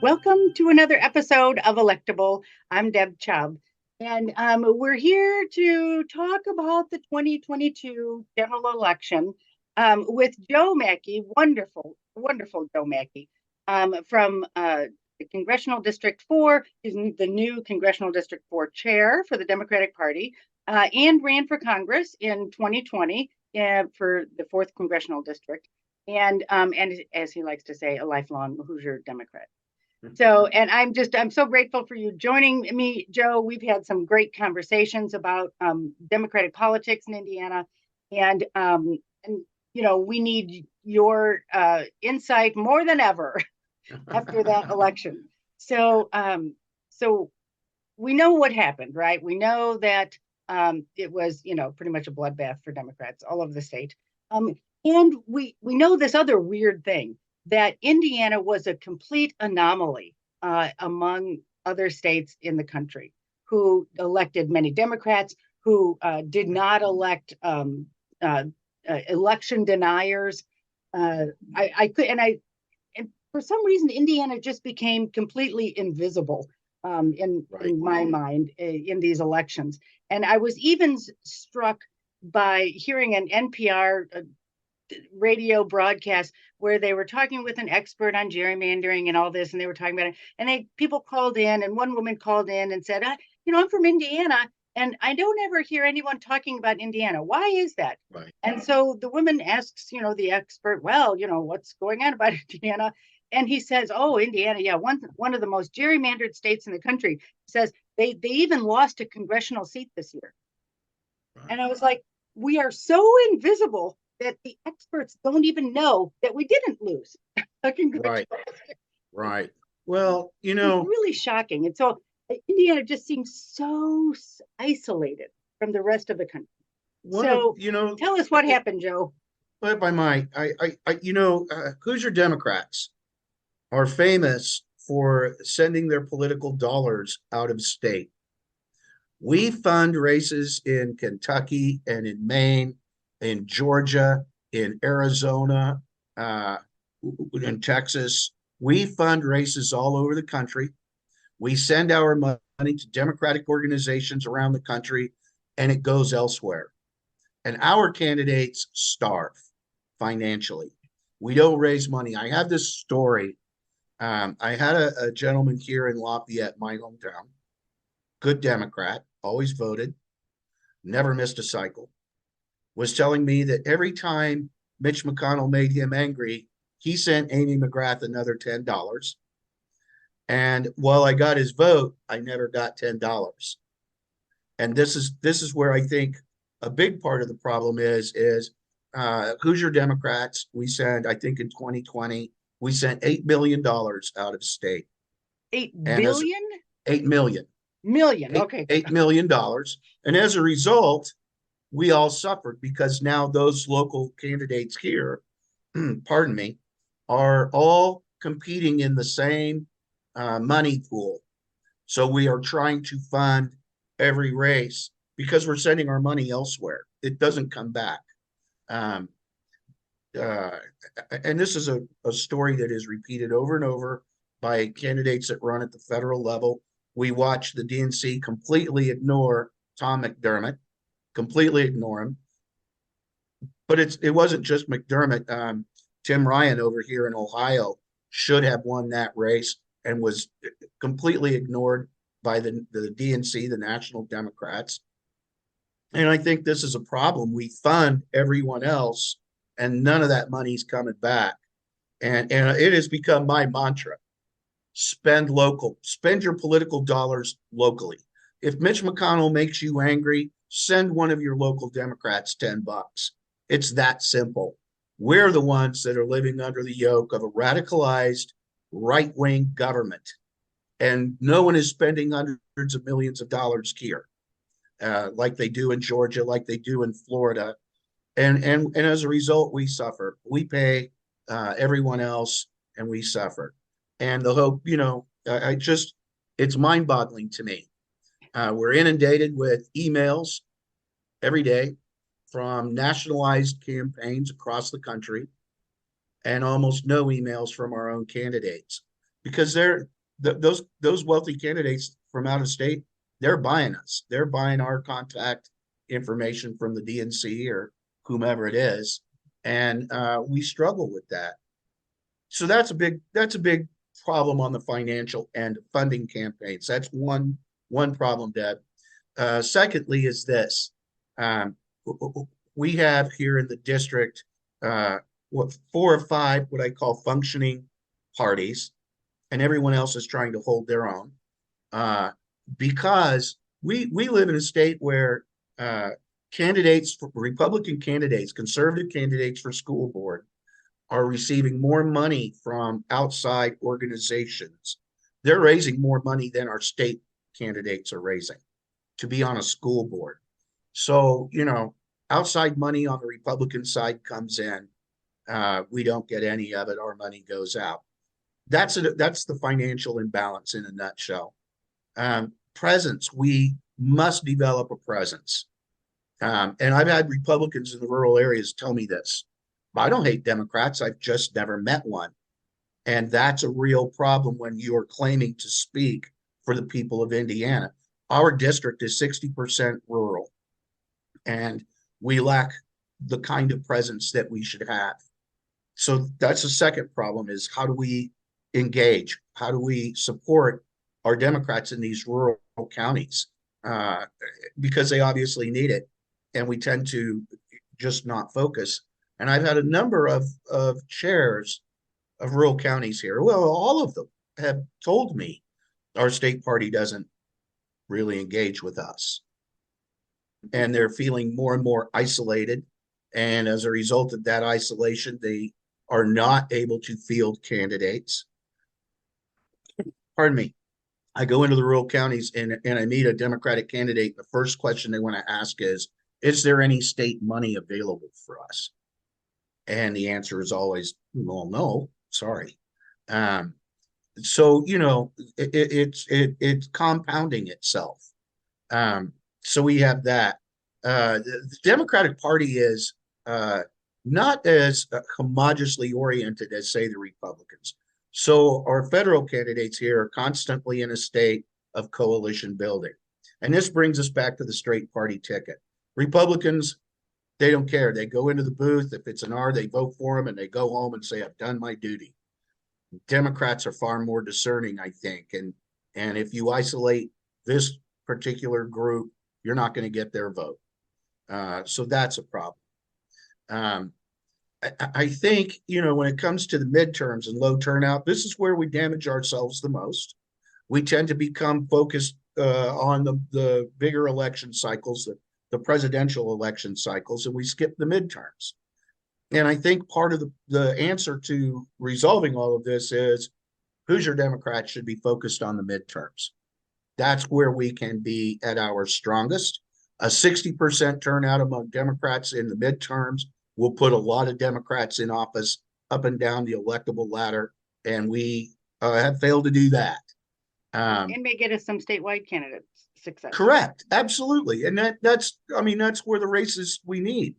Welcome to another episode of Electable. I'm Deb Chubb, and we're here to talk about the 2022 general election with Joe Mackey, wonderful Joe Mackey from the Congressional District 4. He's the new Congressional District 4 chair for the Democratic Party and ran for Congress in 2020 for the 4th Congressional District. And as he likes to say, a lifelong Hoosier Democrat. So, and I'm so grateful for you joining me, Joe. We've had some great conversations about Democratic politics in Indiana, and we need your insight more than ever after that election. So, so we know what happened, right? We know that it was, pretty much a bloodbath for Democrats all over the state, and we know this other weird thing, that Indiana was a complete anomaly among other states in the country who elected many Democrats, who did not elect election deniers. And for some reason, Indiana just became completely invisible in my mind in these elections. And I was even struck by hearing an NPR radio broadcast where they were talking with an expert on gerrymandering and all this, and they were talking about it, and people called in, and one woman called in and said, I'm from Indiana, and I don't ever hear anyone talking about Indiana. Why is that? Right. And so the woman asks, the expert, well, what's going on about Indiana? And he says, oh, Indiana, yeah, one of the most gerrymandered states in the country. He says they even lost a congressional seat this year. Right. And I was like, we are so invisible that the experts don't even know that we didn't lose. Right. Well, it's really shocking. And so Indiana just seems so isolated from the rest of the country. Tell us what happened, Joe. If I might, Hoosier Democrats are famous for sending their political dollars out of state. We fund races in Kentucky and in Maine, in Georgia, in Arizona, in Texas. We fund races all over the country. We send our money to Democratic organizations around the country, and it goes elsewhere. And our candidates starve financially. We don't raise money. I have this story. I had a gentleman here in Lafayette, my hometown, good Democrat, always voted, never missed a cycle, was telling me that every time Mitch McConnell made him angry, he sent Amy McGrath another $10. And while I got his vote, I never got $10. And this is where I think a big part of the problem is Hoosier Democrats. We sent, I think in 2020, we sent $8 million out of state. 8 billion? 8 million. Okay. $8 million. And as a result, we all suffered because now those local candidates here, pardon me, are all competing in the same money pool. So we are trying to fund every race because we're sending our money elsewhere. It doesn't come back. And this is a story that is repeated over and over by candidates that run at the federal level. We watch the DNC completely ignore Tom McDermott, completely ignore him. But it wasn't just McDermott. Tim Ryan over here in Ohio should have won that race and was completely ignored by the DNC, the National Democrats. And I think this is a problem. We fund everyone else, and none of that money's coming back. And it has become my mantra. Spend local. Spend your political dollars locally. If Mitch McConnell makes you angry, send one of your local Democrats $10. It's that simple. We're the ones that are living under the yoke of a radicalized right-wing government. And no one is spending hundreds of millions of dollars here, like they do in Georgia, like they do in Florida. And as a result, we suffer. We pay everyone else, and we suffer. And the hope, it's mind-boggling to me. We're inundated with emails every day from nationalized campaigns across the country, and almost no emails from our own candidates because those wealthy candidates from out of state, they're buying us. They're buying our contact information from the DNC or whomever it is, and we struggle with that. So that's a big problem on the financial end of funding campaigns. That's one problem, Deb. Secondly, is this: um, we have here in the district what 4 or 5 what I call functioning parties, and everyone else is trying to hold their own because we live in a state where candidates, Republican candidates, conservative candidates for school board are receiving more money from outside organizations. They're raising more money than our state candidates are raising to be on a school board. So, outside money on the Republican side comes in. We don't get any of it. Our money goes out. That's the financial imbalance in a nutshell. Presence. We must develop a presence. And I've had Republicans in the rural areas tell me this. I don't hate Democrats. I've just never met one. And that's a real problem when you're claiming to speak for the people of Indiana. Our district is 60% rural, and we lack the kind of presence that we should have. So that's the second problem: is how do we engage? How do we support our Democrats in these rural counties? Because they obviously need it, and we tend to just not focus. And I've had a number of chairs of rural counties here. Well, all of them have told me our state party doesn't really engage with us. And they're feeling more and more isolated. And as a result of that isolation, they are not able to field candidates. Pardon me. I go into the rural counties and I meet a Democratic candidate. The first question they want to ask is there any state money available for us? And the answer is always, well, no, sorry. So, it's compounding itself. So we have that. The Democratic Party is not as homogeneously oriented as, say, the Republicans. So our federal candidates here are constantly in a state of coalition building. And this brings us back to the straight party ticket. Republicans, they don't care. They go into the booth. If it's an R, they vote for them and they go home and say, I've done my duty. Democrats are far more discerning, I think. And if you isolate this particular group, you're not going to get their vote. So that's a problem. I think, when it comes to the midterms and low turnout, this is where we damage ourselves the most. We tend to become focused on the bigger election cycles, the presidential election cycles, and we skip the midterms. And I think part of the answer to resolving all of this is Hoosier Democrats should be focused on the midterms. That's where we can be at our strongest. A 60% turnout among Democrats in the midterms will put a lot of Democrats in office up and down the electable ladder, and we have failed to do that. And may get us some statewide candidates success. Correct. Absolutely. And that's where the races we need.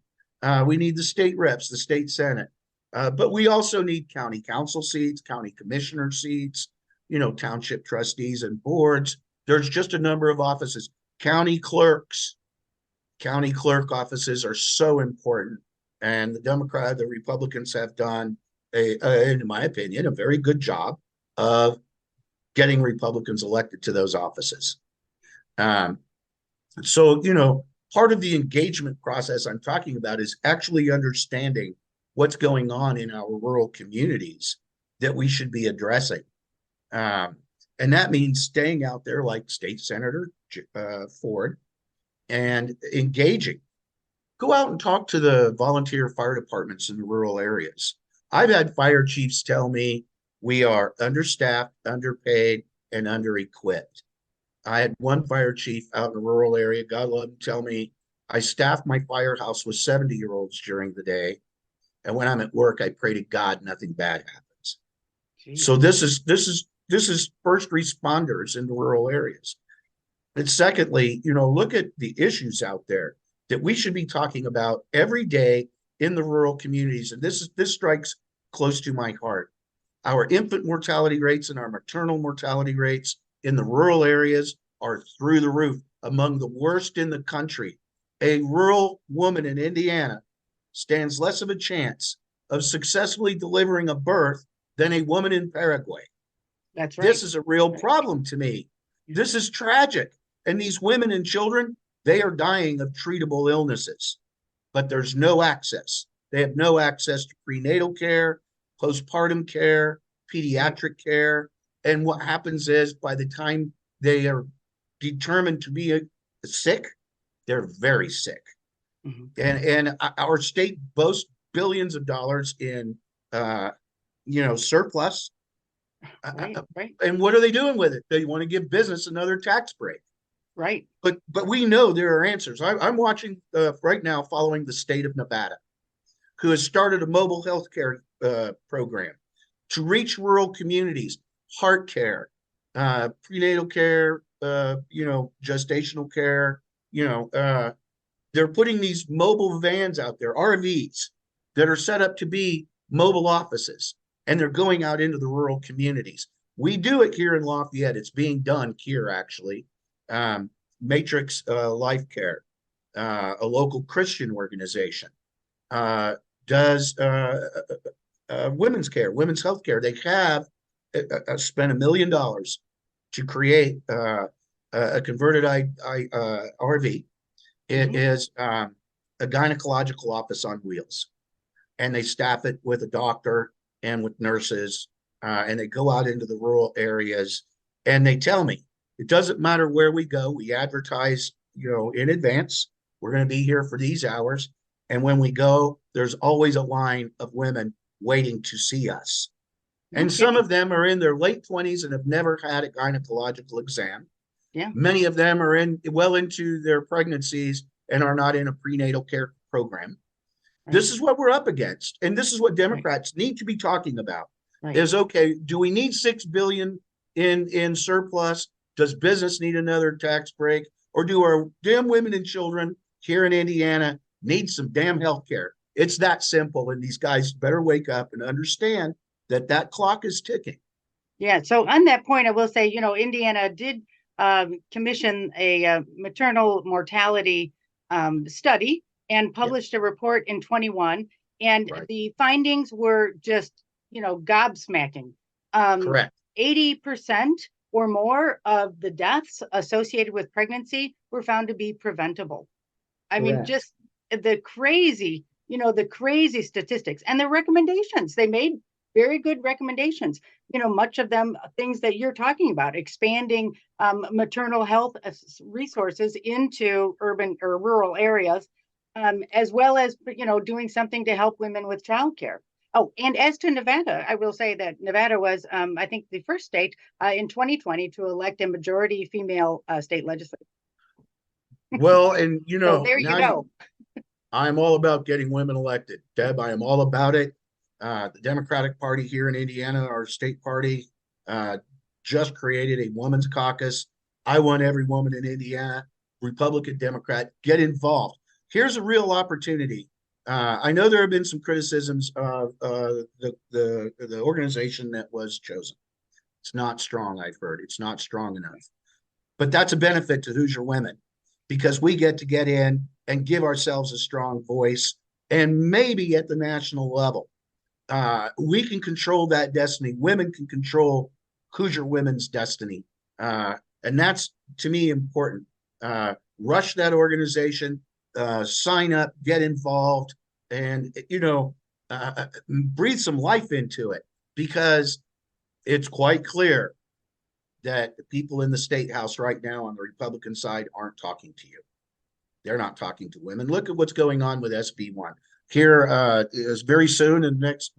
We need the state reps, the state senate, but we also need county council seats, county commissioner seats, township trustees and boards. There's just a number of offices. County clerk offices are so important. And the Republicans have done, in my opinion, a very good job of getting Republicans elected to those offices. So, part of the engagement process I'm talking about is actually understanding what's going on in our rural communities that we should be addressing. And that means staying out there like State Senator Ford and engaging. Go out and talk to the volunteer fire departments in the rural areas. I've had fire chiefs tell me we are understaffed, underpaid, and under-equipped. I had one fire chief out in a rural area, God love him, tell me I staffed my firehouse with 70-year-olds during the day. And when I'm at work, I pray to God nothing bad happens. Jeez. So this is first responders in the rural areas. And secondly, look at the issues out there that we should be talking about every day in the rural communities. And this strikes close to my heart. Our infant mortality rates and our maternal mortality rates in the rural areas are through the roof, among the worst in the country. A rural woman in Indiana stands less of a chance of successfully delivering a birth than a woman in Paraguay. That's right. This is a real problem to me. This is tragic. And these women and children, they are dying of treatable illnesses, but there's no access. They have no access to prenatal care, postpartum care, pediatric care. And what happens is by the time they are determined to be sick, they're very sick. Mhm. And our state boasts billions of dollars in surplus. Right. And what are they doing with it? They want to give business another tax break. Right. But we know there are answers. I'm watching right now, following the state of Nevada, who has started a mobile health care program to reach rural communities, heart care, prenatal care, gestational care. They're putting these mobile vans out there, RVs, that are set up to be mobile offices, and they're going out into the rural communities. We do it here in Lafayette. It's being done here, actually. Matrix Life Care, a local Christian organization, does women's care, women's health care. They have spent $1 million to create a converted RV. It is a gynecological office on wheels, and they staff it with a doctor and with nurses, and they go out into the rural areas, and they tell me it doesn't matter where we go. We advertise, in advance. We're going to be here for these hours, and when we go, there's always a line of women waiting to see us. And some of them are in their late 20s and have never had a gynecological exam. Yeah. Many of them are well into their pregnancies and are not in a prenatal care program. Right. This is what we're up against. And this is what Democrats need to be talking about. Is, okay, do we need $6 billion in surplus? Does business need another tax break? Or do our damn women and children here in Indiana need some damn health care? It's that simple. And these guys better wake up and understand that clock is ticking. Yeah. So on that point, I will say, Indiana did commission a maternal mortality study and published a report in 21. And the findings were just, gobsmacking. Correct. 80% or more of the deaths associated with pregnancy were found to be preventable. I mean, just the crazy statistics and the recommendations. They made very good recommendations. Much of them things that you're talking about, expanding maternal health resources into urban or rural areas, as well as, doing something to help women with childcare. Oh, and as to Nevada, I will say that Nevada was, I think, the first state in 2020 to elect a majority female state legislature. Well, and so there you go. I'm all about getting women elected, Deb. I am all about it. The Democratic Party here in Indiana, our state party, just created a women's caucus. I want every woman in Indiana, Republican, Democrat, get involved. Here's a real opportunity. I know there have been some criticisms of the organization that was chosen. It's not strong, I've heard. It's not strong enough. But that's a benefit to Hoosier women, because we get to get in and give ourselves a strong voice. And maybe at the national level, we can control that destiny. Women can control Hoosier women's destiny. And that's, to me, important. Rush that organization, sign up, get involved, and, breathe some life into it, because it's quite clear that the people in the state house right now on the Republican side aren't talking to you. They're not talking to women. Look at what's going on with SB1. Here is very soon, and next,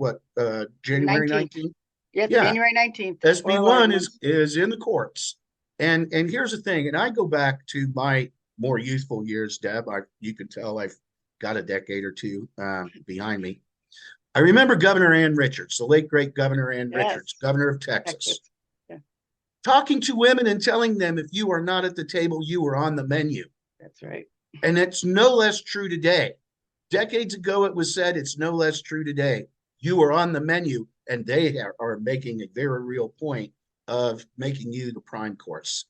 January 19th? Yes, yeah. January 19th. SB1 is in the courts. And here's the thing, and I go back to my more youthful years, Deb. You can tell I've got a decade or two behind me. I remember Governor Ann Richards, the late, great Governor Ann Richards, governor of Texas. Yeah. Talking to women and telling them, if you are not at the table, you are on the menu. That's right. And it's no less true today. Decades ago, it was said, it's no less true today. You are on the menu. and they are making a very real point of making you the prime course.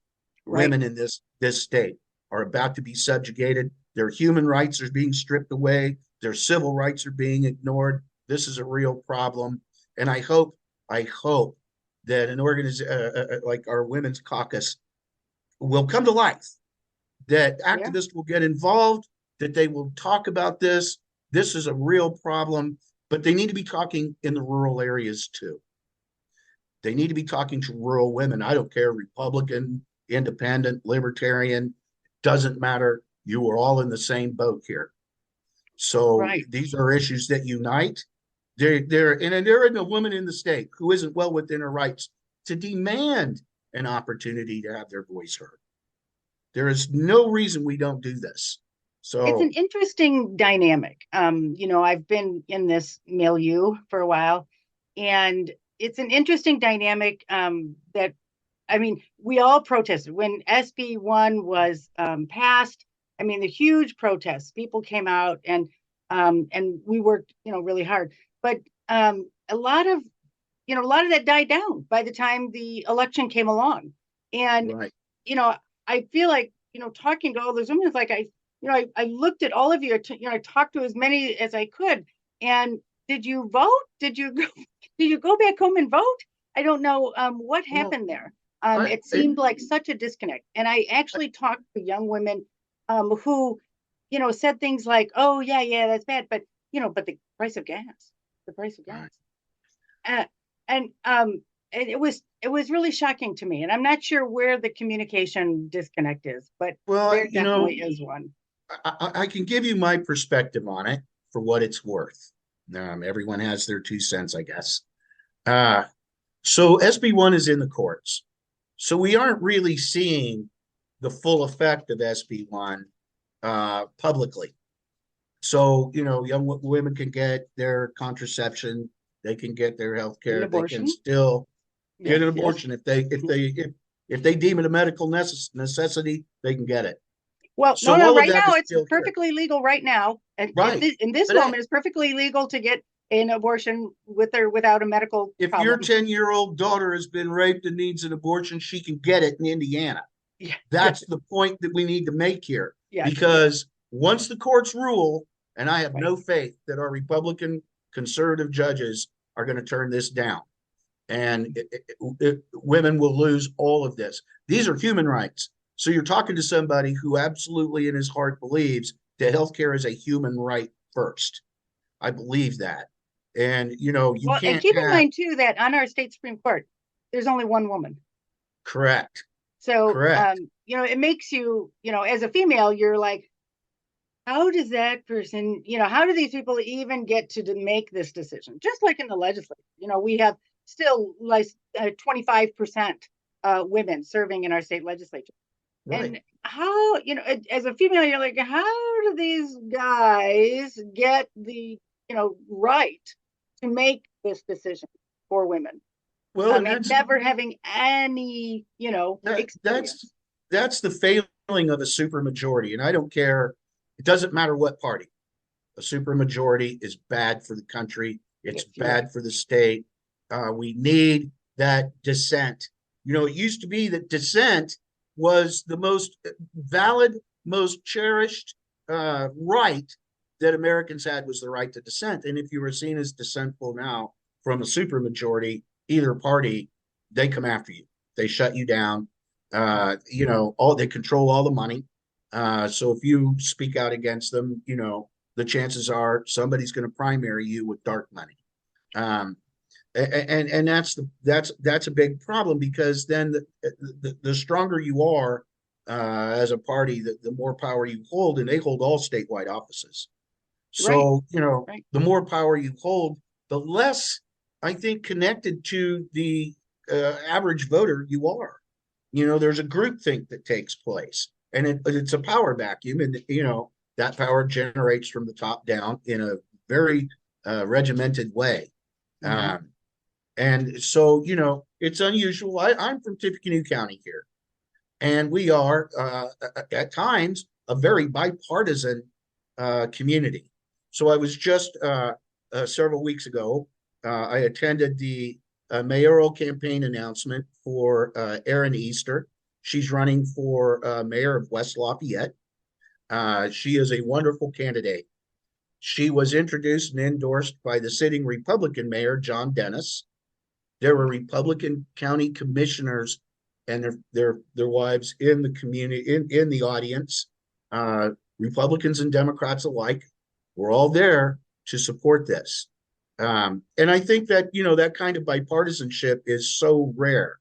Right. Women in this state are about to be subjugated. Their human rights are being stripped away. Their civil rights are being ignored. This is a real problem, and I hope that an organization like our Women's Caucus will come to life, that activists will get involved, that they will talk about this. This is a real problem, but they need to be talking in the rural areas too. They need to be talking to rural women. I don't care, Republican, independent, libertarian, doesn't matter. You are all in the same boat here. So these are issues that unite. There isn't a woman in the state who isn't well within her rights to demand an opportunity to have their voice heard. There is no reason we don't do this. So it's an interesting dynamic. I've been in this milieu for a while, and it's an interesting dynamic that, I mean, we all protested when SB 1 was passed. I mean, the huge protests, people came out and we worked, really hard. But a lot of that died down by the time the election came along. And, I feel like, talking to all those women, it's like I looked at all of you, I talked to as many as I could. And did you vote? Did you go back home and vote? I don't know what happened there. It seemed like such a disconnect. And I actually talked to young women who, said things like, "Oh, yeah, that's bad," but but the price of gas. And it was really shocking to me. And I'm not sure where the communication disconnect is, but there definitely is one. I can give you my perspective on it for what it's worth. Everyone has their 2 cents, I guess. So SB 1 is in the courts. So we aren't really seeing the full effect of SB 1 publicly. So, young women can get their contraception, they can get their health care, they can still get an abortion. If they deem it a medical necessity, they can get it. Well, so no, right now it's perfectly legal right now. And in this moment, it's perfectly legal to get an abortion with or without a medical problem. Your 10-year-old daughter has been raped and needs an abortion, she can get it in Indiana. That's the point that we need to make here. Because once the courts rule, and I have no faith that our Republican conservative judges are going to turn this down, and women will lose all of this. These are human rights. So you're talking to somebody who absolutely in his heart believes that healthcare is a human right first. I believe that. And, you can't. And keep in mind, too, that on our state Supreme Court, there's only one woman. Correct. So, it makes you, as a female, you're like, how does that person, how do these people even get to make this decision? Just like in the legislature, we have still like 25% women serving in our state legislature. Right. And how, as a female, you're like, how do these guys get the, right to make this decision for women? Well, never having any, experience. That's the failing of a supermajority. And I don't care. It doesn't matter what party. A supermajority is bad for the country. It's bad for the state. We need that dissent. It used to be that dissent was the most valid, most cherished right that Americans had, was the right to dissent. And if you were seen as dissentful now from a supermajority, either party, they come after you. They shut you down. They control all the money. So if you speak out against them, the chances are somebody's going to primary you with dark money. And that's a big problem, because then the stronger you are as a party, the more power you hold, and they hold all statewide offices. So, the more power you hold, the less, I think, connected to the average voter you are. There's a groupthink that takes place, and it's a power vacuum, and that power generates from the top down in a very regimented way. Mm-hmm. And so, it's unusual. I'm from Tippecanoe County here, and we are at times a very bipartisan community. So I was just several weeks ago I attended the mayoral campaign announcement for Erin Easter. She's running for mayor of West Lafayette. She is a wonderful candidate. She was introduced and endorsed by the sitting Republican mayor, John Dennis. There were Republican county commissioners and their wives in the community, in the audience. Republicans and Democrats alike were all there to support this. And I think that, that kind of bipartisanship is so rare.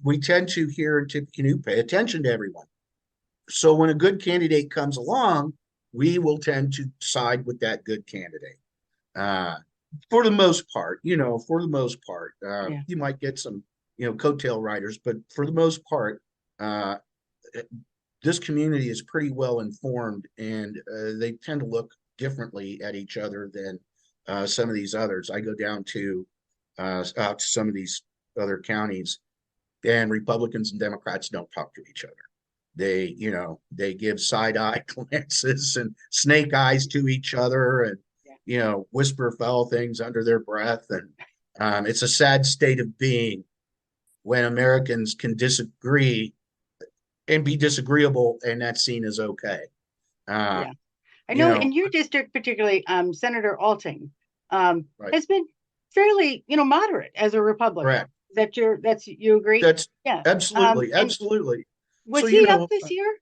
We tend to here in Tippecanoe pay attention to everyone. So when a good candidate comes along, we will tend to side with that good candidate. For the most part, you might get some, coattail riders, but for the most part, this community is pretty well informed, and they tend to look differently at each other than some of these others. I go down to out to some of these other counties, and Republicans and Democrats don't talk to each other. They give side eye glances and snake eyes to each other, and whisper foul things under their breath. And it's a sad state of being when Americans can disagree and be disagreeable, and that's seen as okay. I know in your district, particularly, Senator Alting right. has been fairly, moderate as a Republican. Correct. You agree? That's absolutely. Was he up this year?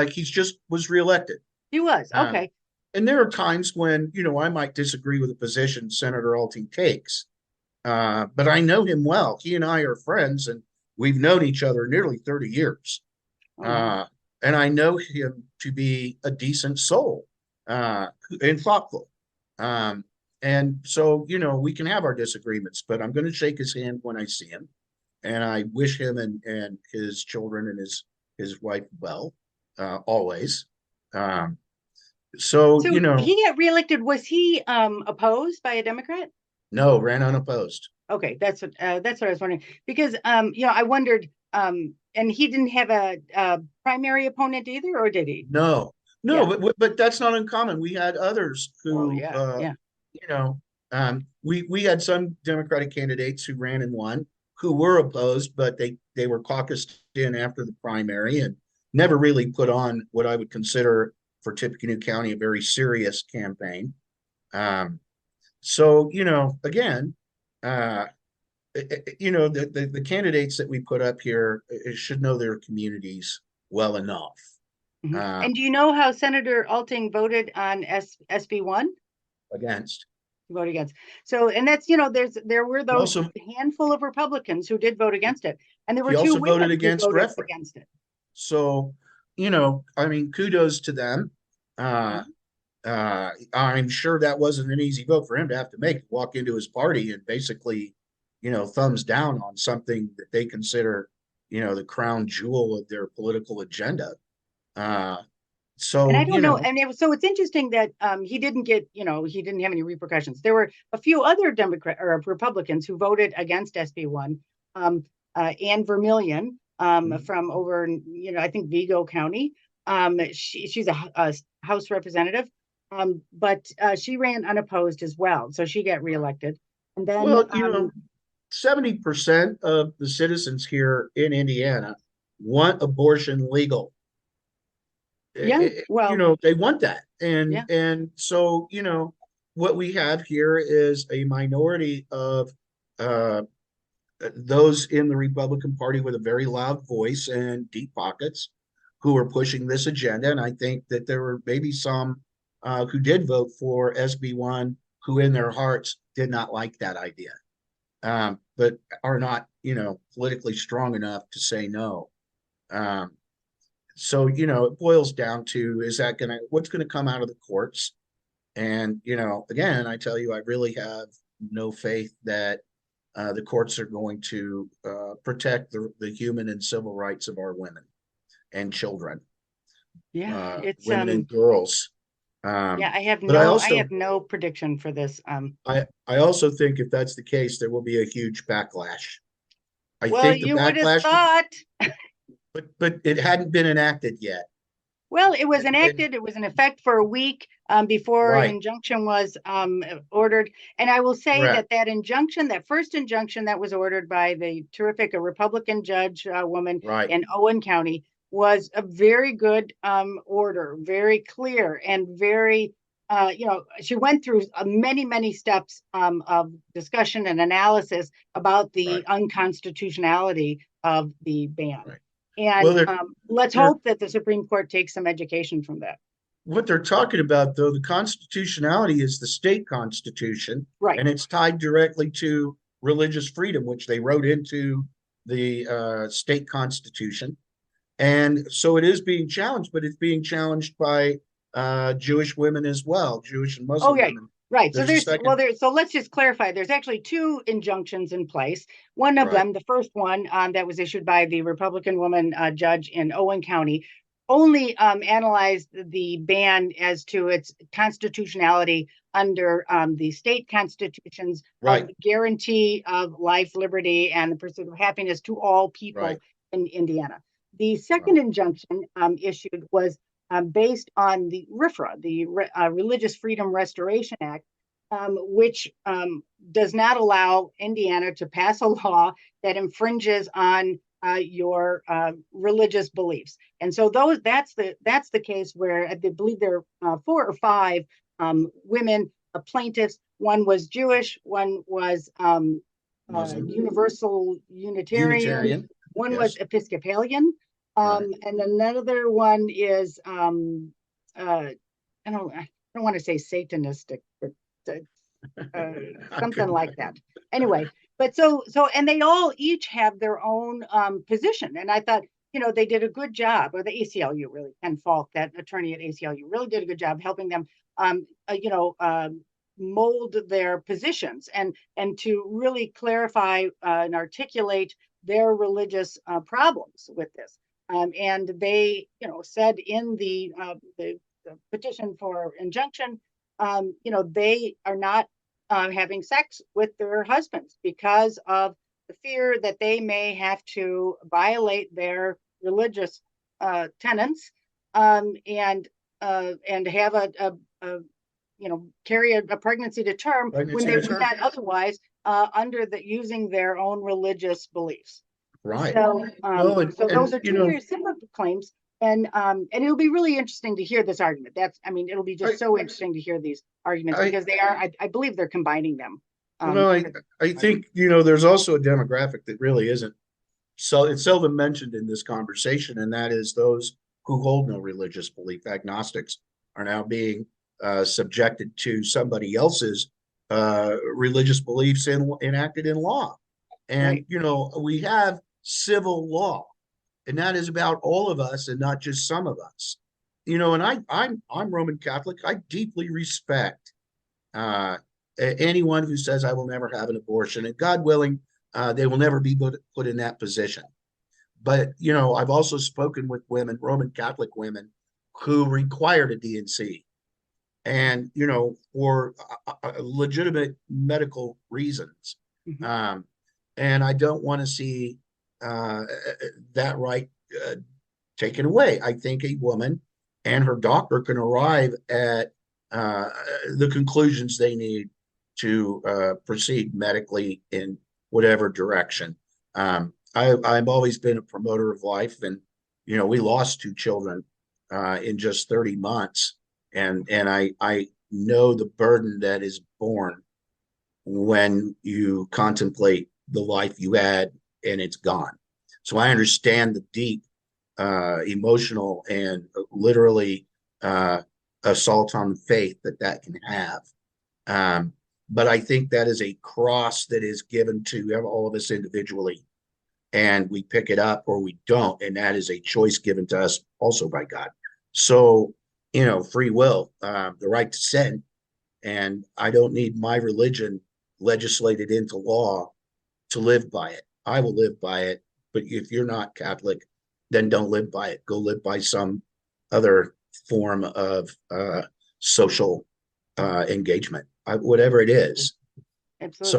He's just was reelected. He was, okay. And there are times when, I might disagree with the position Senator Alting takes. But I know him well. He and I are friends, and we've known each other nearly 30 years. And I know him to be a decent soul and thoughtful. And so, we can have our disagreements, but I'm going to shake his hand when I see him. And I wish him and his children and his wife well, always. So he got reelected. Was he opposed by a Democrat? No, ran unopposed. Okay, that's what I was wondering, because I wondered, and he didn't have a primary opponent either, or did he? No, but that's not uncommon. We had others who, we had some Democratic candidates who ran and won, who were opposed, but they were caucused in after the primary and never really put on what I would consider for Tippecanoe County a very serious campaign. So, again, the candidates that we put up here should know their communities well enough. Mm-hmm. And do you know how Senator Alting voted on SB1? Against. Vote against. So, and that's, there were those handful of Republicans who did vote against it. And there were two women voted against who voted against it. So, kudos to them. I'm sure that wasn't an easy vote for him to have to make, walk into his party and basically, thumbs down on something that they consider, the crown jewel of their political agenda. So, and I don't know. And so it's interesting that he didn't get, he didn't have any repercussions. There were a few other Republicans who voted against SB1. Ann Vermillion from over, I think Vigo County. She's a House representative, but she ran unopposed as well. So she got reelected. And then 70% of the citizens here in Indiana want abortion legal. Yeah, well, they want that. And so, what we have here is a minority of those in the Republican Party with a very loud voice and deep pockets who are pushing this agenda. And I think that there were maybe some who did vote for SB1 who in their hearts did not like that idea, but are not, politically strong enough to say no. So, it boils down to, what's going to come out of the courts? And, again, I tell you, I really have no faith that the courts are going to protect the human and civil rights of our women and children. Yeah, it's women and girls. I have no prediction for this. I also think if that's the case, there will be a huge backlash. I think you would have thought. But it hadn't been enacted yet. Well, it was And enacted, it was in effect for a week before an right, injunction was ordered. And I will say correct, that that injunction, that first injunction that was ordered by the terrific Republican judge woman right, in Owen County was a very good order, very clear and very, she went through many, many steps of discussion and analysis about the right, unconstitutionality of the ban. right. Well, And let's they're hope that the Supreme Court takes some education from that. what they're talking about, though, the constitutionality is the state constitution, Right. and it's tied directly to religious freedom, which they wrote into the state constitution. And so it is being challenged, but it's being challenged by Jewish women as well, Jewish and Oh, Muslim yeah. women. Right. So There's a second, so let's just clarify. There's actually two injunctions in place. One of right, them, the first one that was issued by the Republican woman judge in Owen County, only analyzed the ban as to its constitutionality under the state constitutions of right, guarantee of life, liberty, and the pursuit of happiness to all right, people in Indiana. The right, second injunction issued was based on the RFRA, the Religious Freedom Restoration Act, which does not allow Indiana to pass a law that infringes on your religious beliefs. And so that's the case where I believe there are 4 or 5 women plaintiffs. One was Jewish, one was Muslim, Universal Unitarian, Unitarian, one was yes, Episcopalian, right. and another one is I don't want to say satanistic, but uh, I something couldn't, like that. Anyway, but so and they all each have their own position, and I thought they did a good job, or the ACLU really, Ken Falk, that attorney at ACLU, really did a good job helping them, mold their positions and to really clarify and articulate their religious problems with this. And they, said in the petition for injunction, they are not having sex with their husbands because of the fear that they may have to violate their religious tenets, and have a carry a pregnancy to term when pregnancy they to would term, not otherwise under the using their own religious beliefs. right. So, Well, so and those are two very similar claims, and it'll be really interesting to hear this argument. It'll be I, just so interesting to hear these arguments I, because they are, I believe they're combining them. well, I think, there's also a demographic that really isn't, so it's seldom mentioned in this conversation, and that is those who hold no religious belief. Agnostics are now being subjected to somebody else's religious beliefs enacted in law. And, Right. we have civil law, and that is about all of us and not just some of us. And I'm Roman Catholic. I deeply respect uh, anyone who says I will never have an abortion, and God willing, they will never be put in that position. But I've also spoken with women, Roman Catholic women, who required a DNC, and for legitimate medical reasons. Mhm. Um, and I don't want to see that right uh, taken away. I think a woman and her doctor can arrive at uh, the conclusions they need to proceed medically in whatever direction. I've always been a promoter of life, and we lost 2 children in just 30 months, and I know the burden that is born when you contemplate the life you had and it's gone. So I understand the deep emotional and literally assault on faith that can have. But I think that is a cross that is given to all of us individually, and we pick it up or we don't, and that is a choice given to us also by God. So, free will, the right to sin, and I don't need my religion legislated into law to live by it. I will live by it, but if you're not Catholic, then don't live by it. Go live by some other form of social engagement, whatever it is. Absolutely.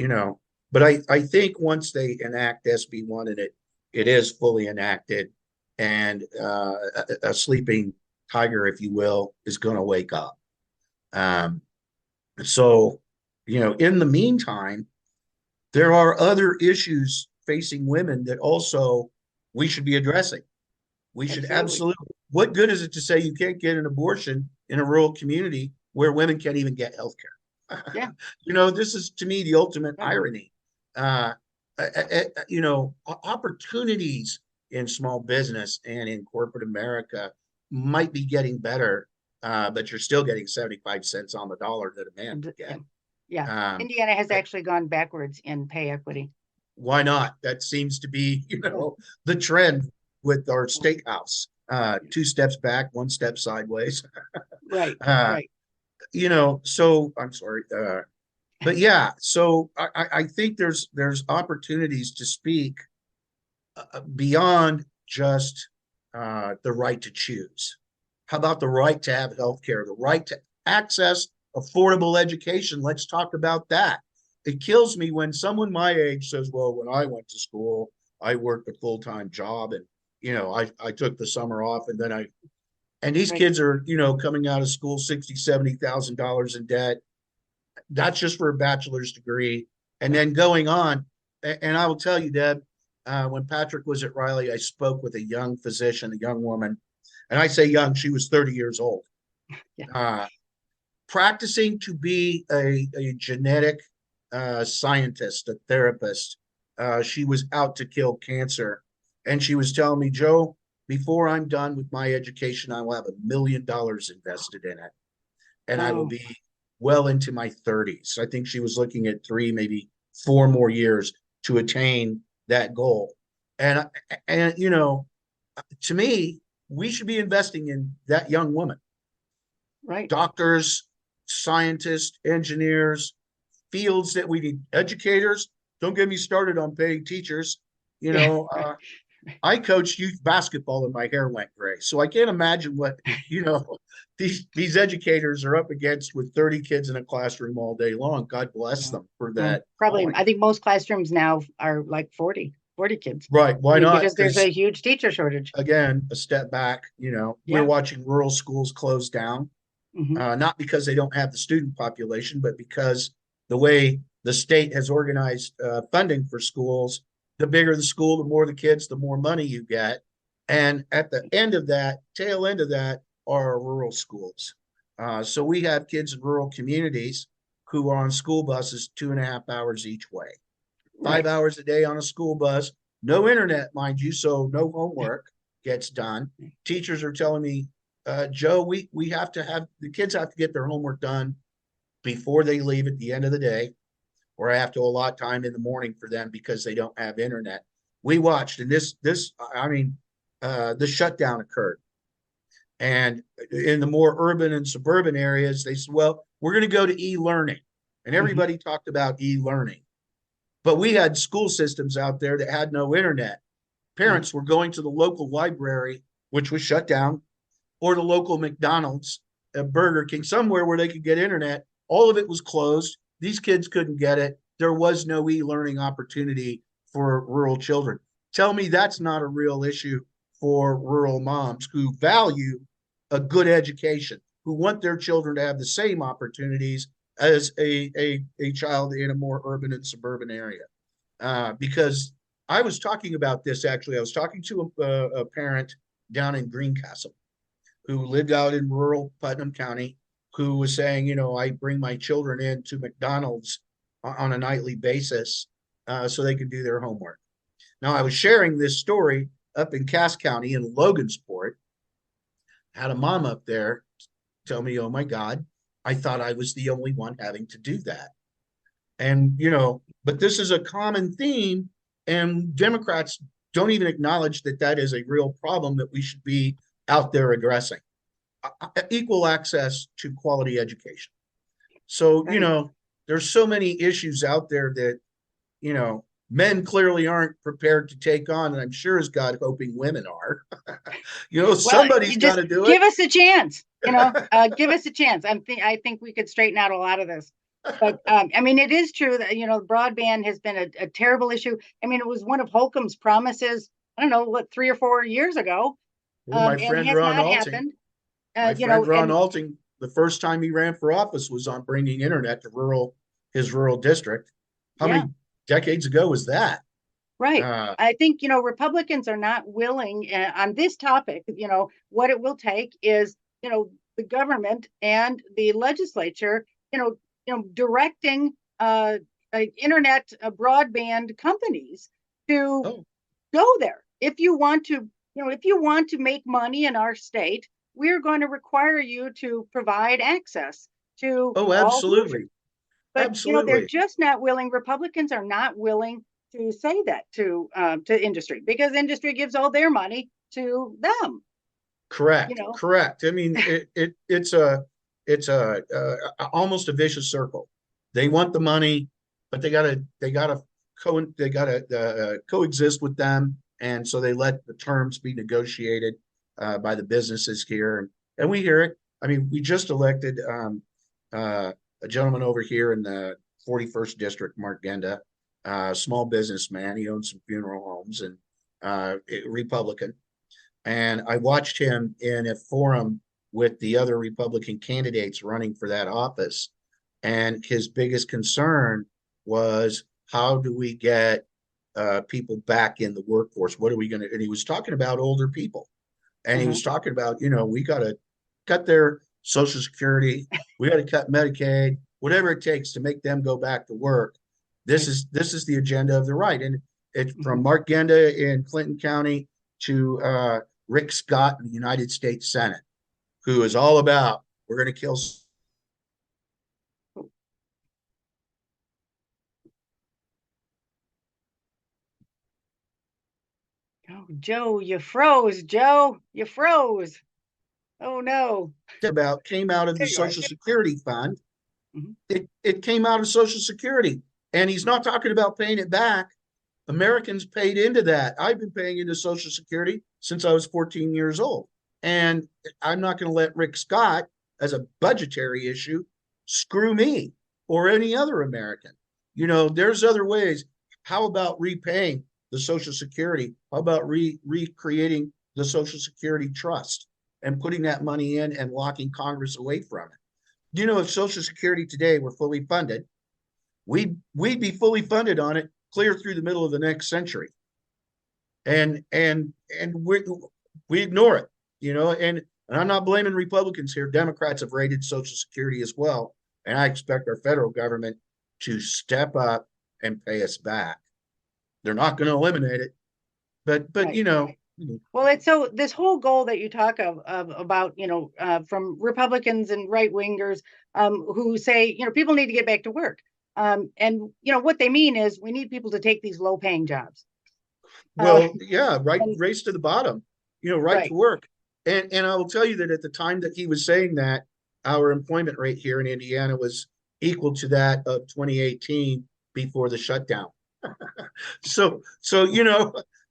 So, but I think once they enact SB1 and it is fully enacted, and a sleeping tiger, if you will, is going to wake up. Um, so, in the meantime, there are other issues facing women that also we should be addressing. We should Absolutely. absolutely. What good is it to say you can't get an abortion in a rural community where women can't even get health care? Yeah. This is to me the ultimate Right. irony. Opportunities in small business and in corporate America might be getting better, but you're still getting 75 cents on the dollar that a man would Yeah. get. Yeah. Um, Indiana has actually gone backwards in pay equity. why not? That seems to be, the trend with our Yeah. state house. Two steps back, one step sideways. Right. Uh, Right. so I'm sorry. But yeah, so I think there's opportunities to speak beyond just the right to choose. How about the right to have health care, the right to access affordable education? Let's talk about that. It kills me when someone my age says, well, when I went to school, I worked a full-time job and, I took the summer off and then and these Right. kids are, coming out of school, $60,000, $70,000 in debt. That's just for a bachelor's degree. And then going on, and I will tell you, Deb, when Patrick was at Riley, I spoke with a young physician, a young woman, and I say young, she was 30 years old, Yeah. practicing to be a genetic scientist, a therapist. She was out to kill cancer. And she was telling me, Joe, before I'm done with my education, I will have $1 million invested in it. And I will Oh, be well into my 30s. I think she was looking at 3, maybe 4 more years to attain that goal. And to me, we should be investing in that young woman. right. Doctors, scientists, engineers, fields that we need, educators. Don't get me started on paying teachers. You Yeah. know, uh, I coached youth basketball and my hair went gray. So I can't imagine what, these educators are up against with 30 kids in a classroom all day long. God bless Yeah. them for Well, that probably, calling. I think most classrooms now are like 40 kids. Right. I Why mean, not? because there's Because a huge teacher shortage. again, a step back, we're Yeah. watching rural schools close down, Hmm. not because they don't have the student population, but because the way the state has organized funding for schools, the bigger the school, the more the kids, the more money you get. And at the end of that, tail end of that, are rural schools. So we have kids in rural communities who are on school buses 2.5 hours each way, five Right. hours a day on a school bus, no internet, mind you, so no homework gets done. Teachers are telling me, Joe, we have to have the kids have to get their homework done before they leave at the end of the day, or I have to allot time in the morning for them because they don't have internet. We watched, and the shutdown occurred, and in the more urban and suburban areas, they said, "Well, we're going to go to e-learning," and Hmm. everybody talked about e-learning. But we had school systems out there that had no internet. Yeah. Parents were going to the local library, which was shut down, or the local McDonald's, a Burger King, somewhere where they could get internet. All of it was closed. These kids couldn't get it. There was no e-learning opportunity for rural children. Tell me that's not a real issue for rural moms who value a good education, who want their children to have the same opportunities as a child in a more urban and suburban area. Because I was talking about this actually. I was talking to a parent down in Greencastle who lived out in rural Putnam County who was saying, I bring my children into McDonald's on a nightly basis so they can do their homework. Now, I was sharing this story up in Cass County in Logansport. Had a mom up there tell me, oh my God, I thought I was the only one having to do that. And, but this is a common theme, and Democrats don't even acknowledge that that is a real problem that we should be out there addressing. Equal access to quality education. So, Right. there's so many issues out there that, men clearly aren't prepared to take on. And I'm sure as God hoping women are. Well, Somebody's you got just to do it. give us a chance, give us a chance. I think we could straighten out a lot of this. But I mean, it is true that, broadband has been a terrible issue. I mean, it was one of Holcomb's promises I don't know, what, 3 or 4 years ago, Well, my and friend has Ron not Alting, happened. my You know, friend Ron and Alting, the first time he ran for office was on bringing internet to his rural district. How yeah, many decades ago was that? right. Uh, I think, Republicans are not willing on this topic. What it will take is, the government and the legislature, directing internet broadband companies to oh, go there. If you want to make money in our state, we're going to require you to provide access to oh, all Hoosiers. absolutely, But they're absolutely. just not willing. Republicans are not willing to say that to industry, because industry gives all their money to them. You Correct, know, correct. I mean, it's almost a vicious circle. They want the money, but they gotta coexist with them, and so they let the terms be negotiated by the businesses here, and we hear it. I mean, we just elected a gentleman over here in the 41st district, Mark Genda, small businessman. He owns some funeral homes and Republican, and I watched him in a forum with the other Republican candidates running for that office. And his biggest concern was, how do we get people back in the workforce? What are we going to? And he was talking about older people. And he mm-hmm. was talking about, we got to cut their Social Security, we got to cut Medicaid, whatever it takes to make them go back to work. Right. This is the agenda of the right. And it's Mm-hmm. from Mark Genda in Clinton County to Rick Scott in the United States Senate, who is all about, we're going to kill. Oh, Joe, you froze. Joe, you froze. Oh no. About came out of the There you are. Social Security fund. Mm-hmm. It came out of Social Security, and he's not talking about paying it back. Americans paid into that. I've been paying into Social Security since I was 14 years old, and I'm not going to let Rick Scott, as a budgetary issue, screw me or any other American. There's other ways. How about repaying the Social Security? How about recreating the Social Security trust and putting that money in and locking Congress away from it? If Social Security today were fully funded, we'd be fully funded on it clear through the middle of the next century. And we ignore it, and I'm not blaming Republicans here. Democrats have raided Social Security as well. And I expect our federal government to step up and pay us back. They're not going to eliminate it, but Right. Well, it's so this whole goal that you talk of about, from Republicans and right wingers who say, people need to get back to work. And what they mean is we need people to take these low paying jobs. Well, yeah, right, And race to the bottom, right to right. work. And I will tell you that at the time that he was saying that, our employment rate here in Indiana was equal to that of 2018 before the shutdown. So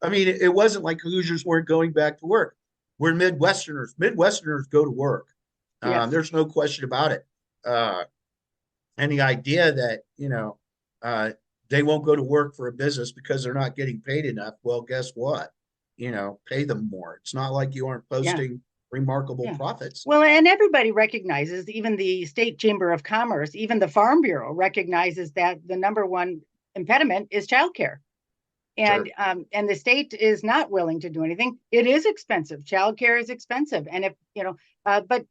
I mean, it wasn't like Hoosiers weren't going back to work. We're Midwesterners. Midwesterners go to work. Yes. There's no question about it. And the idea that uh, they won't go to work for a business because they're not getting paid enough. Well, guess what? Pay them more. It's not like you aren't Yeah. posting remarkable Yeah. profits. Well, and everybody recognizes, even the State Chamber of Commerce, even the Farm Bureau recognizes that the number one impediment is childcare. Sure. And the state is not willing to do anything. It is expensive. Childcare is expensive. And but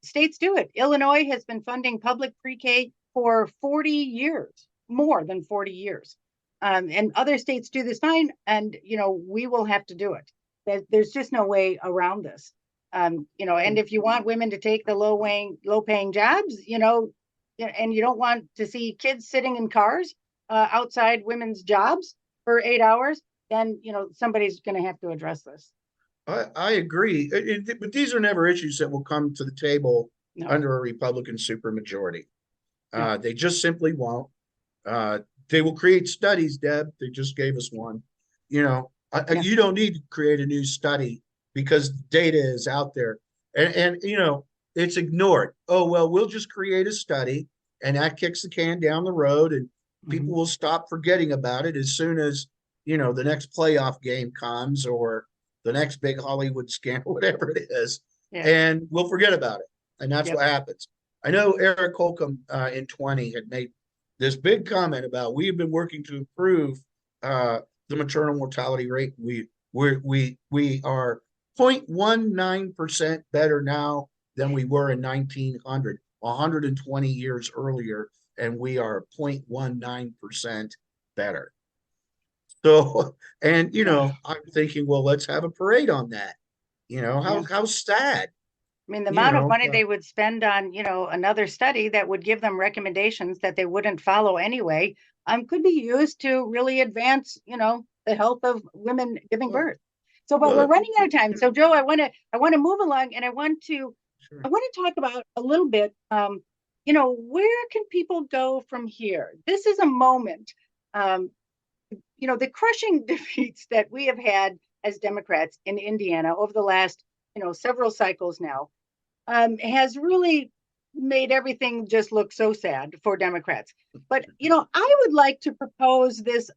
states do it. Illinois has been funding public pre-K for 40 years, more than 40 years. And other states do this fine. And we will have to do it. There's just no way around this. And if you want women to take the low paying jobs, and you don't want to see kids sitting in cars outside women's jobs for 8 hours, then somebody's going to have to address this. I agree. But these are never issues that will come to the table No. under a Republican supermajority. No. They just simply won't. They will create studies, Deb. They just gave us one. Yeah. You don't need to create a new study because data is out there, and it's ignored. Oh well, we'll just create a study, and that kicks the can down the road, and people Mhm. will stop forgetting about it as soon as the next playoff game comes or the next big Hollywood scandal, whatever it is, Yeah. and we'll forget about it. And that's Yep. what happens. I know Eric Holcomb in 20 had made this big comment about we've been working to improve the maternal mortality rate. We are 0.19% better now than we were in 1900, 120 years earlier, and we are 0.19% better. So, and I'm thinking, well, let's have a parade on that. How sad. I mean, the amount of money they would spend on, another study that would give them recommendations that they wouldn't follow anyway, could be used to really advance, the health of women giving birth. So, but we're running out of time. So, Joe, I want to move along, and I want to talk about a little bit, where can people go from here? This is a moment, the crushing defeats that we have had as Democrats in Indiana over the last, several cycles now, has really made everything just look so sad for Democrats. But I would like to propose this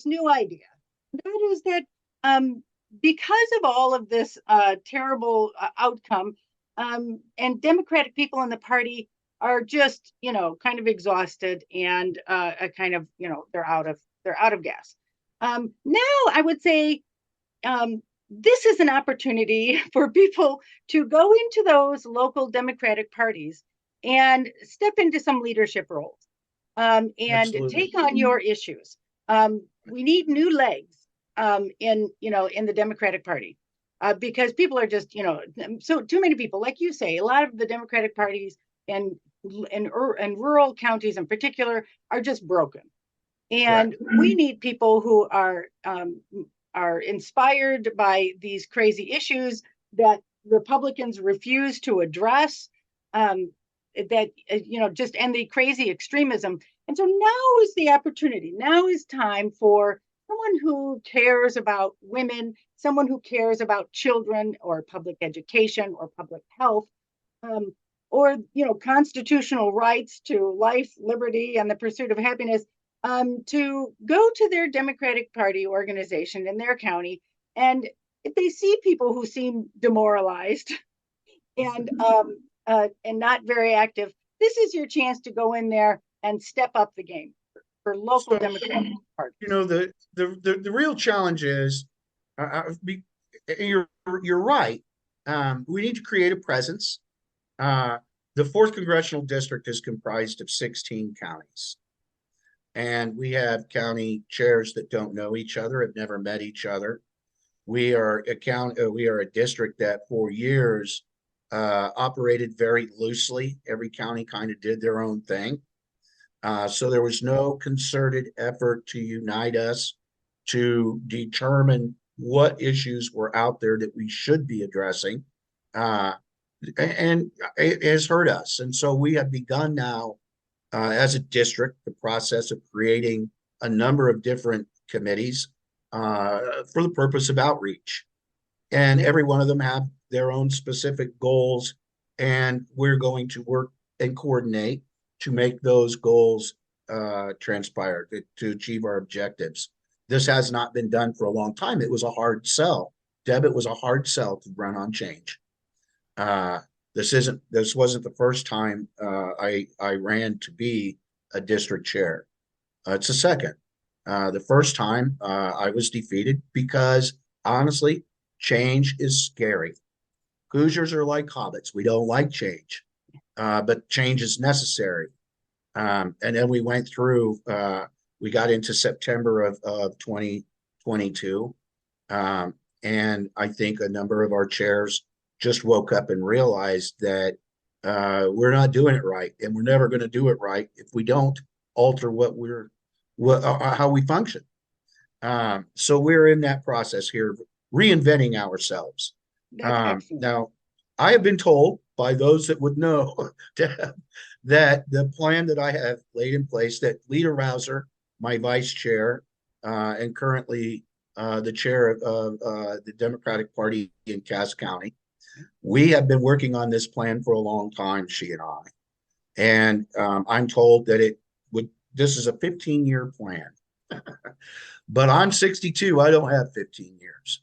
new idea. That is that because of all of this terrible outcome, and Democratic people in the party are just kind of exhausted and kind of they're out of gas. Now I would say this is an opportunity for people to go into those local Democratic parties and step into some leadership roles, and Absolutely. take on your issues. We need new legs in the Democratic Party, because people are just so too many people, like you say, a lot of the Democratic parties in rural counties in particular are just broken, and we need people who are inspired by these crazy issues that Republicans refuse to address, that just end the crazy extremism. And so now is the opportunity. Now is time for someone who cares about women, someone who cares about children or public education or public health, or constitutional rights to life, liberty, and the pursuit of happiness, to go to their Democratic Party organization in their county, and if they see people who seem demoralized and not very active, this is your chance to go in there and step up the game for local Democratic parties. The real challenge is, you're right. We need to create a presence. The fourth congressional district is comprised of 16 counties. And we have county chairs that don't know each other, have never met each other. We are a district that for years operated very loosely. Every county kind of did their own thing. So there was no concerted effort to unite us, to determine what issues were out there that we should be addressing. And it has hurt us. And so we have begun now, as a district, the process of creating a number of different committees for the purpose of outreach. And every one of them have their own specific goals, and we're going to work and coordinate to make those goals transpire, to achieve our objectives. This has not been done for a long time. It was a hard sell. Deb, it was a hard sell to run on change. This wasn't the first time I ran to be a district chair. It's the second. The first time I was defeated because, honestly, change is scary. Hoosiers are like hobbits. We don't like change, but change is necessary. And then we went through, we got into September of 2022. And I think a number of our chairs just woke up and realized that we're not doing it right, and we're never going to do it right if we don't alter how we function. So we're in that process here, reinventing ourselves. Now, I have been told by those that would know that the plan that I have laid in place, that Lita Rouser, my vice chair, and currently the chair of the Democratic Party in Cass County, we have been working on this plan for a long time, she and I. And I'm told that this is a 15-year plan. But I'm 62. I don't have 15 years.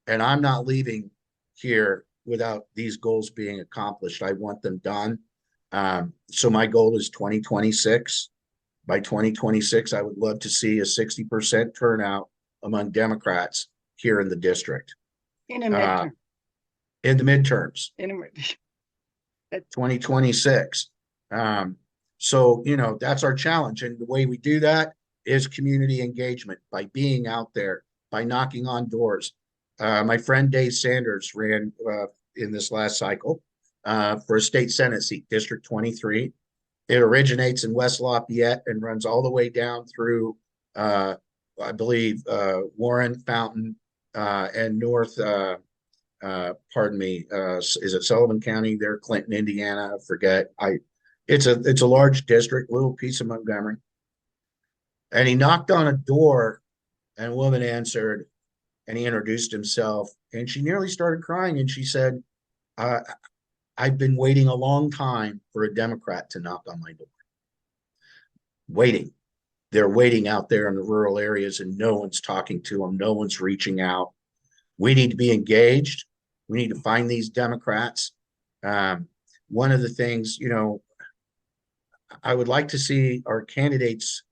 And I'm not leaving here without these goals being accomplished. I want them done. So my goal is 2026. By 2026, I would love to see a 60% turnout among Democrats here in the district. In a Uh, midterm. in the midterms, In a midterm. 2026. So, that's our challenge. And the way we do that is community engagement by being out there, by knocking on doors. My friend Dave Sanders ran in this last cycle for a state Senate seat, District 23. It originates in West Lafayette and runs all the way down through, I believe, Warren, Fountain, and North. Pardon me. Is it Sullivan County? There, Clinton, Indiana. I forget. It's a large district, little piece of Montgomery. And he knocked on a door, and a woman answered, and he introduced himself, and she nearly started crying, and she said, I've been waiting a long time for a Democrat to knock on my door. Waiting. They're waiting out there in the rural areas, and no one's talking to them. No one's reaching out. We need to be engaged. We need to find these Democrats. One of the things, I would like to see our candidates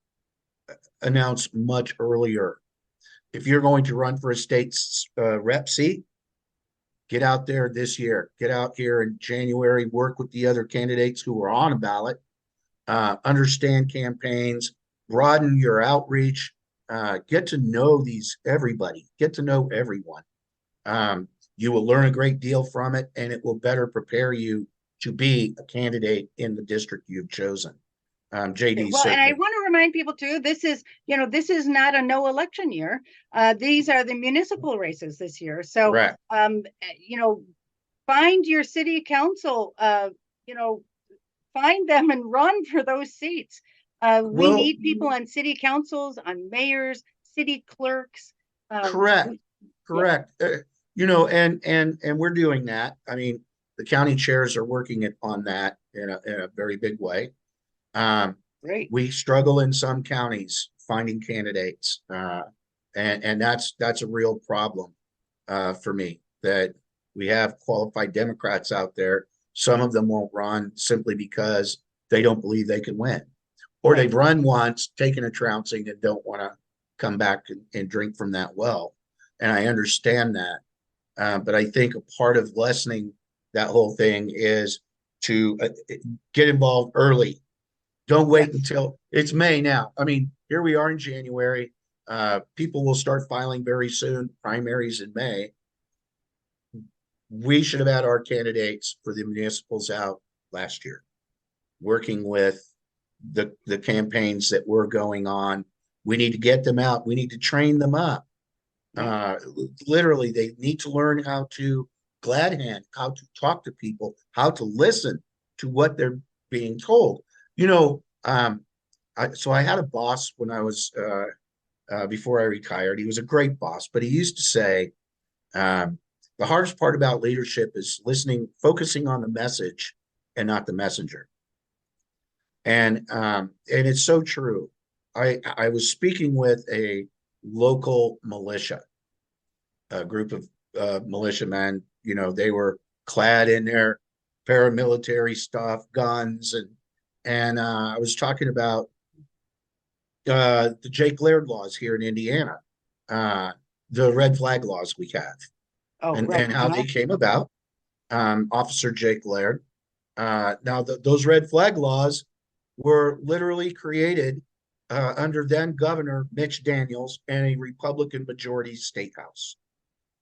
announce much earlier. If you're going to run for a state's rep seat, get out there this year. Get out here in January, work with the other candidates who are on a ballot, understand campaigns, broaden your outreach, get to know everybody, get to know everyone. You will learn a great deal from it, and it will better prepare you to be a candidate in the district you've chosen. JD, well, certainly. and I want to remind people too, this is not a no election year. These are the municipal races this year. So, Correct. Find your city council, find them and run for those seats. We need people on city councils, on mayors, city clerks. Correct. And we're doing that. I mean, the county chairs are working on that in a very big way. Right. We struggle in some counties finding candidates, and that's a real problem for me, that we have qualified Democrats out there. Some of them won't run simply because they don't believe they can win, or they've run once, taken a trouncing, and don't want to come back and drink from that well. And I understand that. But I think a part of lessening that whole thing is to get involved early. Don't wait until it's May now. I mean, here we are in January. People will start filing very soon, primaries in May. We should have had our candidates for the municipals out last year, working with the campaigns that were going on. We need to get them out. We need to train them up. Literally, they need to learn how to glad hand, how to talk to people, how to listen to what they're being told. So I had a boss when I was before I retired. He was a great boss, but he used to say, the hardest part about leadership is listening, focusing on the message and not the messenger. And it's so true. I was speaking with a local militia, a group of militiamen. They were clad in their paramilitary stuff, guns, and I was talking about the Jake Laird laws here in Indiana, the red flag laws we have, and how they came about. Officer Jake Laird. Now, those red flag laws were literally created under then Governor Mitch Daniels and a Republican majority state house.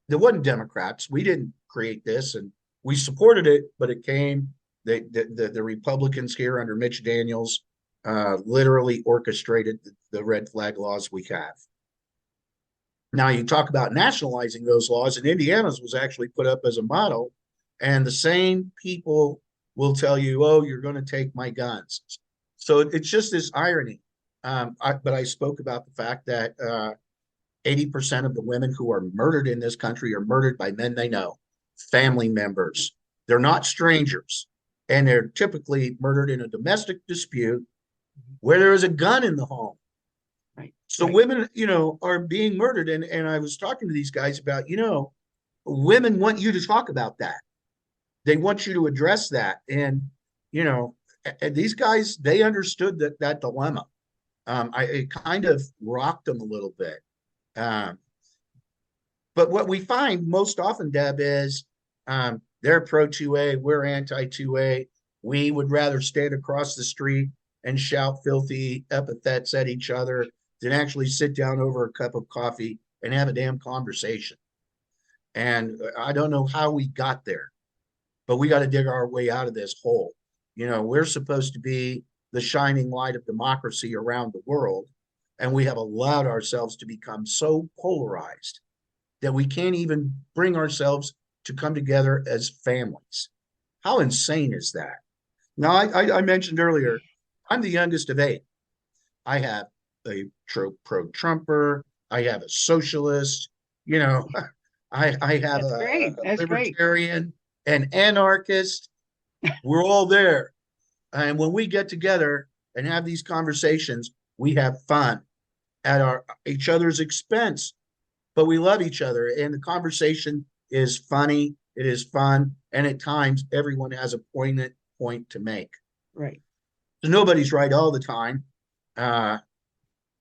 There wasn't Democrats. We didn't create this, and we supported it, but it came. The Republicans here under Mitch Daniels literally orchestrated the red flag laws we have. Now, you talk about nationalizing those laws, and Indiana's was actually put up as a model, and the same people will tell you, oh, you're going to take my guns. So it's just this irony. But I spoke about the fact that 80% of the women who are murdered in this country are murdered by men they know, family members. They're not strangers, and they're typically murdered in a domestic dispute where there is a gun in the home. Right. So Right. women, are being murdered. And I was talking to these guys about, women want you to talk about that. They want you to address that. And, you know, these guys, they understood that dilemma. It kind of rocked them a little bit. Um, but what we find most often, Deb, is they're pro 2A, we're anti 2A. We would rather stand across the street and shout filthy epithets at each other than actually sit down over a cup of coffee and have a damn conversation. And I don't know how we got there, but we got to dig our way out of this hole. We're supposed to be the shining light of democracy around the world, and we have allowed ourselves to become so polarized that we can't even bring ourselves to come together as families. How insane is that? Now, I mentioned earlier, I'm the youngest of eight. I have a pro-Trumper. I have a socialist. You know, I have That's great. a That's great. libertarian, an anarchist. We're all there. And when we get together and have these conversations, we have fun at each other's expense, but we love each other. And the conversation is funny. It is fun. And at times, everyone has a poignant point to make. Right. So nobody's right all the time. Uh,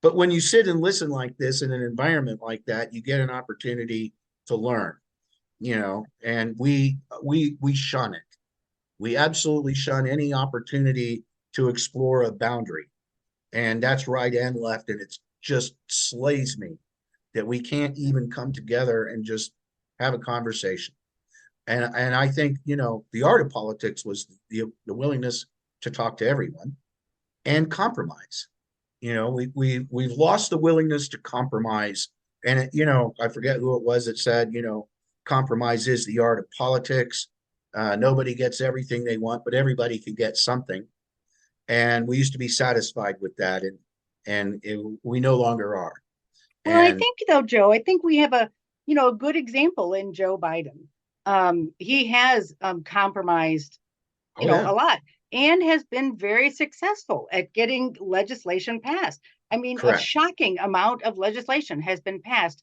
but when you sit and listen like this in an environment like that, you get an opportunity to learn, and we shun it. We absolutely shun any opportunity to explore a boundary. And that's right and left. And it just slays me that we can't even come together and just have a conversation. And I think, the art of politics was the willingness to talk to everyone and compromise. We've lost the willingness to compromise. And I forget who it was that said, compromise is the art of politics. Nobody gets everything they want, but everybody can get something. And we used to be satisfied with that, we no longer are. Well, I And think though, Joe, I think we have a good example in Joe Biden. He has compromised, oh yeah, a lot and has been very successful at getting legislation passed. I mean, a correct. shocking amount of legislation has been passed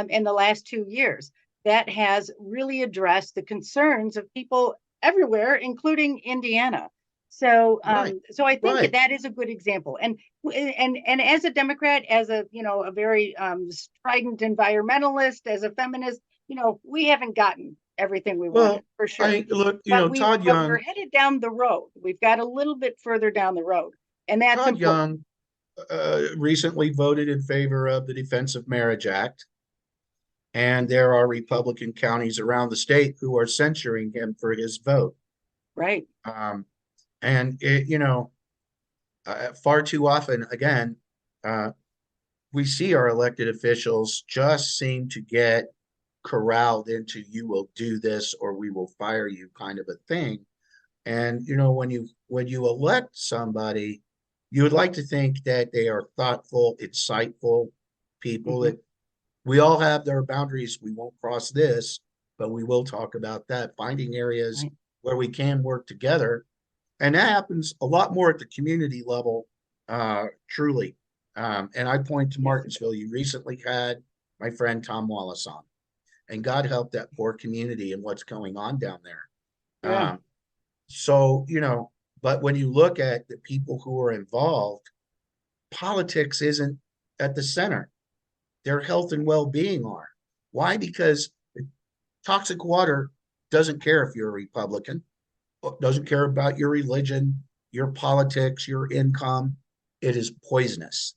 in the last 2 years that has really addressed the concerns of people everywhere, including Indiana. So, Right, so I think right. that is a good example. And as a Democrat, as a very strident environmentalist, as a feminist, we haven't gotten everything we wanted Well, for sure. I look, But we Todd but we're Young, headed down the road. We've got a little bit further down the road, and that's Todd important. Young recently voted in favor of the Defense of Marriage Act. And there are Republican counties around the state who are censuring him for his vote. Right. Um, and far too often, again, uh, we see our elected officials just seem to get corralled into "you will do this or we will fire you" kind of a thing. And when you elect somebody, you would like to think that they are thoughtful, insightful people, Hmm. that we all have their boundaries. We won't cross this, but we will talk about that, finding areas Right. where we can work together. And that happens a lot more at the community level, truly. And I point to Yes, it does. Martinsville. You recently had my friend Tom Wallace on, and God help that poor community and what's going on down there. Yeah. Um, so, but when you look at the people who are involved, politics isn't at the center. Their health and well-being are. Why? Because toxic water doesn't care if you're a Republican, doesn't care about your religion, your politics, your income. It is poisonous.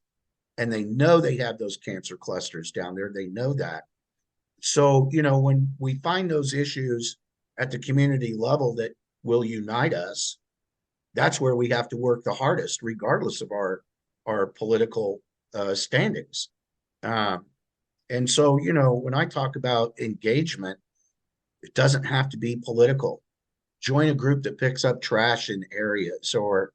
And they know they have those cancer clusters down there. They know that. So, when we find those issues at the community level that will unite us, that's where we have to work the hardest, regardless of our political standings. Um, and so, when I talk about engagement, it doesn't have to be political. Join a group that picks up trash in areas, or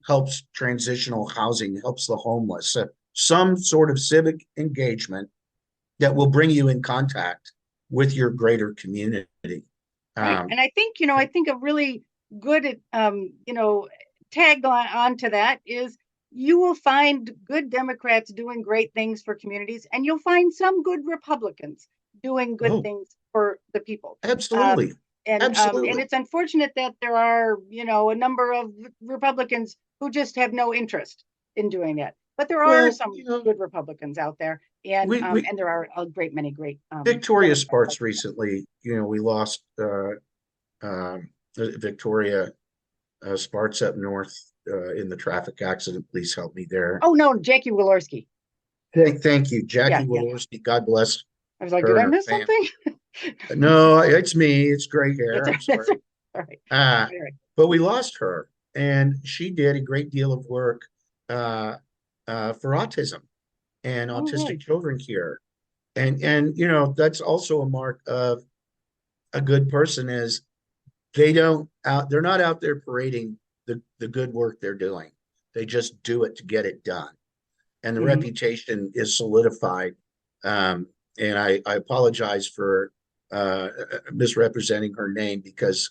helps transitional housing, helps the homeless. Some sort of civic engagement that will bring you in contact with your greater community. Right. Um, And I think a really good tagline onto that is you will find good Democrats doing great things for communities, and you'll find some good Republicans doing good Oh, things for the people. Um, absolutely. and Absolutely. it's unfortunate that there are, a number of Republicans who just have no interest in doing that. But there are Well, some good Republicans out there, we and there are a great many great Victoria Democrats like Sparks that. recently, we lost Victoria Sparks up north in the traffic accident. Please help me there. Oh no, Jackie Walorski. Thank you, Yeah, Jackie yeah. Walorski. God bless I was like, her did and I her miss family. something? No, it's me. It's gray That's hair. all I'm right. That's sorry. all right. Uh, All right. but we lost her, and she did a great deal of work uh, for autism and All autistic right. children here. And that's also a mark of a good person is they're not out there parading the good work they're doing. They just do it to get it done. And the Mhm. reputation is solidified. And I apologize for misrepresenting her name because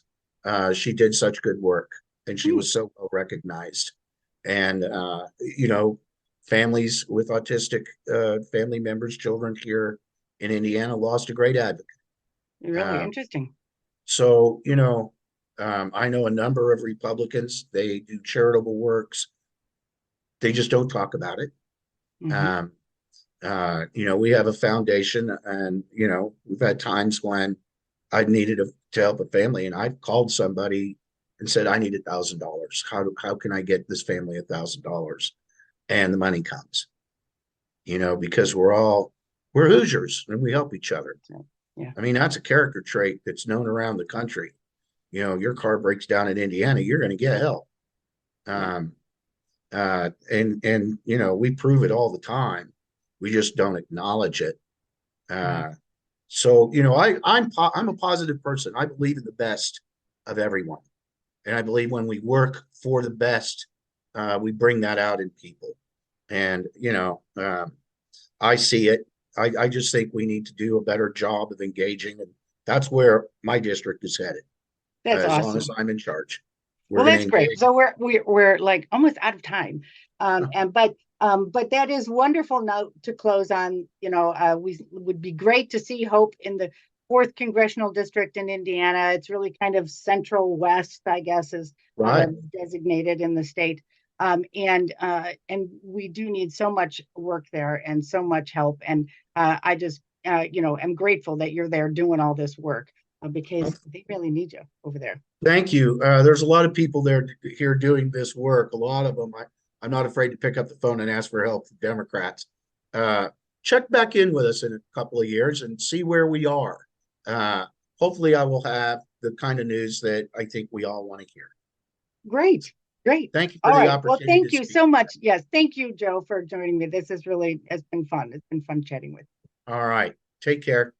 she did such good work and she Hmm. was so well recognized. And families with autistic family members, children here in Indiana lost a great advocate. Really Um, interesting. so, I know a number of Republicans, they do charitable works. They just don't talk about it. Hmm. Um, we have a foundation and, we've had times when I needed to help a family and I've called somebody and said, I need $1,000. How can I get this family $1,000? And the money comes, because we're Hoosiers and we help each other. So, yeah. I mean, that's a character trait that's known around the country. Your car breaks down in Indiana, you're going to get help. Right. Um, and we prove it all the time. We just don't acknowledge it. Right. So I'm a positive person. I believe in the best of everyone, and I believe when we work for the best, we bring that out in people. And I see it. I just think we need to do a better job of engaging, and that's where my district is headed. That's As long as awesome. I'm in charge, we're Well, going to that's great. engage. So we're like almost out of time. But that is wonderful note to close on. We would be great to see Hope in the fourth congressional district in Indiana. It's really kind of central west, I guess, is Right. designated in the state. And we do need so much work there and so much help. And I just am grateful that you're there doing all this work because they really need you over there. Thank you. There's a lot of people there here doing this work. A lot of them. I'm not afraid to pick up the phone and ask for help from Democrats. Uh, Check back in with us in a couple of years and see where we are. Uh, Hopefully, I will have the kind of news that I think we all want to hear. Great, great. Thank you for All the right. Well, opportunity to thank you speak. so much. Yes, thank you, Joe, for joining me. This has been fun. It's been fun chatting with you. All right. Take care.